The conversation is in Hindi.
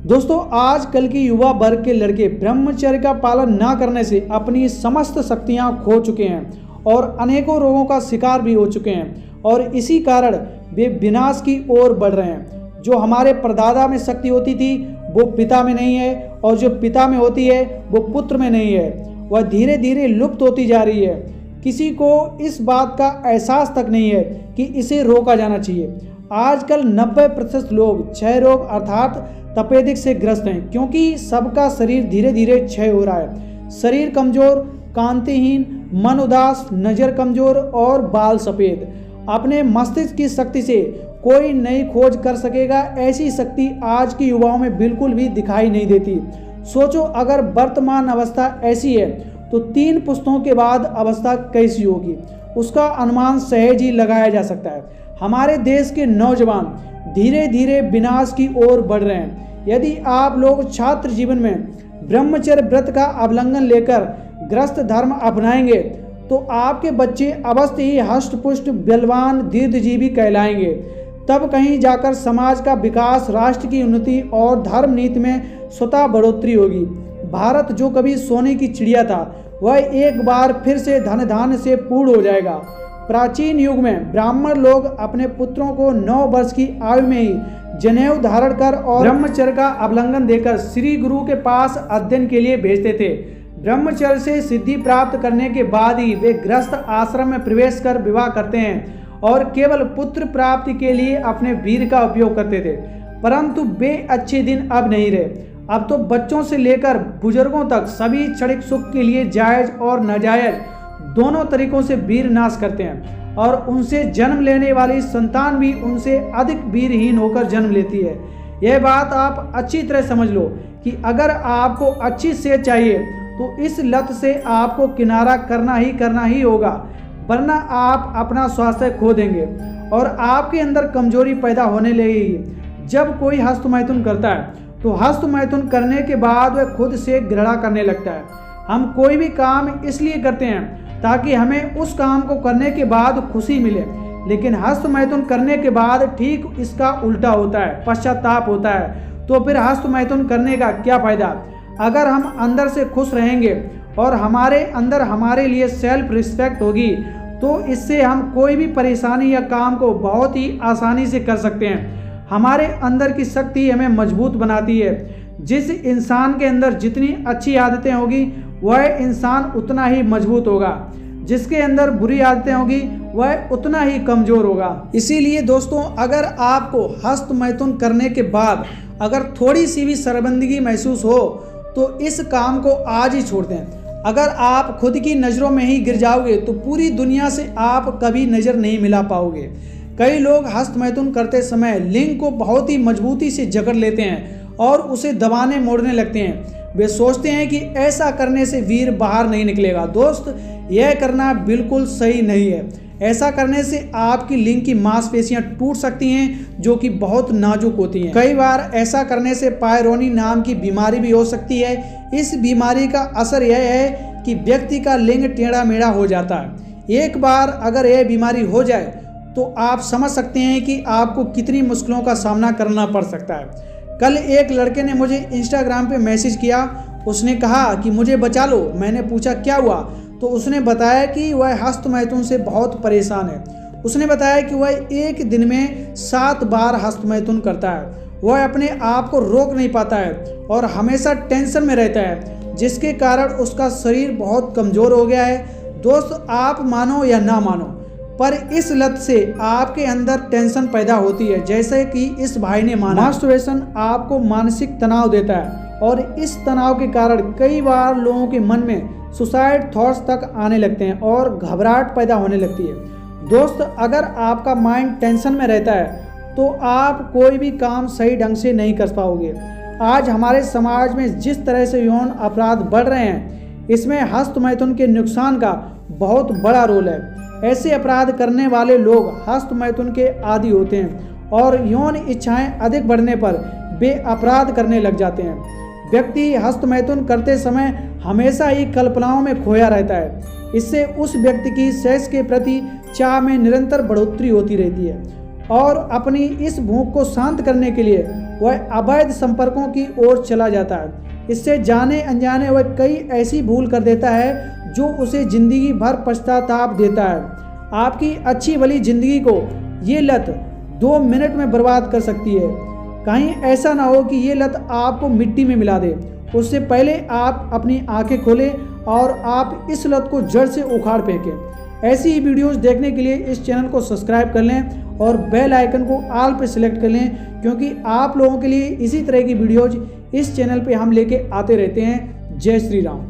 दोस्तों, आजकल की युवा वर्ग के लड़के ब्रह्मचर्य का पालन न करने से अपनी समस्त शक्तियां खो चुके हैं और अनेकों रोगों का शिकार भी हो चुके हैं और इसी कारण वे विनाश की ओर बढ़ रहे हैं। जो हमारे परदादा में शक्ति होती थी वो पिता में नहीं है और जो पिता में होती है वो पुत्र में नहीं है, वह धीरे धीरे लुप्त होती जा रही है। किसी को इस बात का एहसास तक नहीं है कि इसे रोका जाना चाहिए। आजकल 90% लोग क्षय रोग अर्थात तपेदिक से ग्रस्त हैं, क्योंकि सबका शरीर धीरे धीरे क्षय हो रहा है। शरीर कमजोर, कांतिहीन, मन उदास, नजर कमजोर और बाल सफेद। अपने मस्तिष्क की शक्ति से कोई नई खोज कर सकेगा, ऐसी शक्ति आज के युवाओं में बिल्कुल भी दिखाई नहीं देती। सोचो, अगर वर्तमान अवस्था ऐसी है तो 3 पुश्तों के बाद अवस्था कैसी होगी, उसका अनुमान सहज ही लगाया जा सकता है। हमारे देश के नौजवान धीरे धीरे विनाश की ओर बढ़ रहे हैं। यदि आप लोग छात्र जीवन में ब्रह्मचर्य व्रत का अवलंबन लेकर ग्रस्त धर्म अपनाएंगे तो आपके बच्चे अवश्य ही हष्ट-पुष्ट, बलवान, दीर्घजीवी कहलाएंगे। तब कहीं जाकर समाज का विकास, राष्ट्र की उन्नति और धर्म नीति में स्वतः बढ़ोतरी होगी। भारत जो कभी सोने की चिड़िया था वह एक बार फिर से धन धान्य से पूर्ण हो जाएगा। प्राचीन युग में ब्राह्मण लोग अपने पुत्रों को 9 वर्ष की आयु में ही जनेऊ धारण कर और ब्रह्मचर्य का अवलंबन देकर श्री गुरु के पास अध्ययन के लिए भेजते थे। ब्रह्मचर्य से सिद्धि प्राप्त करने के बाद ही वे गृहस्थ आश्रम में प्रवेश कर विवाह करते हैं और केवल पुत्र प्राप्ति के लिए अपने वीर का उपयोग करते थे। परंतु वे अच्छे दिन अब नहीं रहे। अब तो बच्चों से लेकर बुजुर्गों तक सभी क्षणिक सुख के लिए जायज और नाजायज दोनों तरीकों से वीर नाश करते हैं और उनसे जन्म लेने वाली संतान भी उनसे अधिक वीरहीन होकर जन्म लेती है। यह बात आप अच्छी तरह समझ लो कि अगर आपको अच्छी सेहत चाहिए तो इस लत से आपको किनारा करना ही होगा, वरना आप अपना स्वास्थ्य खो देंगे और आपके अंदर कमजोरी पैदा होने लगेगी। जब कोई हस्तमैथुन करता है तो हस्तमैथुन करने के बाद वह खुद से घृणा करने लगता है। हम कोई भी काम इसलिए करते हैं ताकि हमें उस काम को करने के बाद खुशी मिले, लेकिन हस्तमैथुन करने के बाद ठीक इसका उल्टा होता है, पश्चाताप होता है। तो फिर हस्तमैथुन करने का क्या फायदा? अगर हम अंदर से खुश रहेंगे और हमारे अंदर हमारे लिए सेल्फ रिस्पेक्ट होगी तो इससे हम कोई भी परेशानी या काम को बहुत ही आसानी से कर सकते हैं। हमारे अंदर की शक्ति हमें मजबूत बनाती है। जिस इंसान के अंदर जितनी अच्छी आदतें होगी वह इंसान उतना ही मजबूत होगा, जिसके अंदर बुरी आदतें होगी वह उतना ही कमजोर होगा। इसीलिए दोस्तों, अगर आपको हस्तमैथुन करने के बाद अगर थोड़ी सी भी शर्मिंदगी महसूस हो तो इस काम को आज ही छोड़ दें। अगर आप खुद की नज़रों में ही गिर जाओगे तो पूरी दुनिया से आप कभी नज़र नहीं मिला पाओगे। कई लोग हस्तमैथुन करते समय लिंग को बहुत ही मजबूती से जकड़ लेते हैं और उसे दबाने मोड़ने लगते हैं। वे सोचते हैं कि ऐसा करने से वीर बाहर नहीं निकलेगा। दोस्त, यह करना बिल्कुल सही नहीं है। ऐसा करने से आपकी लिंग की मांसपेशियां टूट सकती हैं जो कि बहुत नाजुक होती हैं। कई बार ऐसा करने से पायरोनी नाम की बीमारी भी हो सकती है। इस बीमारी का असर यह है कि व्यक्ति का लिंग टेढ़ा मेढ़ा हो जाता है। एक बार अगर यह बीमारी हो जाए तो आप समझ सकते हैं कि आपको कितनी मुश्किलों का सामना करना पड़ सकता है। कल एक लड़के ने मुझे इंस्टाग्राम पे मैसेज किया। उसने कहा कि मुझे बचा लो। मैंने पूछा क्या हुआ, तो उसने बताया कि वह हस्तमैथुन से बहुत परेशान है। उसने बताया कि वह एक दिन में 7 बार हस्तमैथुन करता है। वह अपने आप को रोक नहीं पाता है और हमेशा टेंशन में रहता है, जिसके कारण उसका शरीर बहुत कमज़ोर हो गया है। दोस्त, आप मानो या ना मानो, पर इस लत से आपके अंदर टेंशन पैदा होती है, जैसे कि इस भाई ने माना। मास्टरबेशन आपको मानसिक तनाव देता है और इस तनाव के कारण कई बार लोगों के मन में सुसाइड थॉट्स तक आने लगते हैं और घबराहट पैदा होने लगती है। दोस्त, अगर आपका माइंड टेंशन में रहता है तो आप कोई भी काम सही ढंग से नहीं कर पाओगे। आज हमारे समाज में जिस तरह से यौन अपराध बढ़ रहे हैं, इसमें हस्तमैथुन के नुकसान का बहुत बड़ा रोल है। ऐसे अपराध करने वाले लोग हस्तमैथुन के आदी होते हैं और यौन इच्छाएं अधिक बढ़ने पर वे अपराध करने लग जाते हैं। व्यक्ति हस्तमैथुन करते समय हमेशा ही कल्पनाओं में खोया रहता है। इससे उस व्यक्ति की सेक्स के प्रति चाह में निरंतर बढ़ोतरी होती रहती है और अपनी इस भूख को शांत करने के लिए वह अवैध संपर्कों की ओर चला जाता है। इससे जाने अनजाने वह कई ऐसी भूल कर देता है जो उसे जिंदगी भर पश्चाताप देता है। आपकी अच्छी भली जिंदगी को ये लत 2 मिनट में बर्बाद कर सकती है। कहीं ऐसा ना हो कि ये लत आपको मिट्टी में मिला दे। उससे पहले आप अपनी आंखें खोलें और आप इस लत को जड़ से उखाड़ फेंकें। ऐसी ही वीडियोस देखने के लिए इस चैनल को सब्सक्राइब कर लें और बेल आइकन को ऑल पे सिलेक्ट कर लें, क्योंकि आप लोगों के लिए इसी तरह की वीडियोज इस चैनल पे हम लेके आते रहते हैं। जय श्री राम।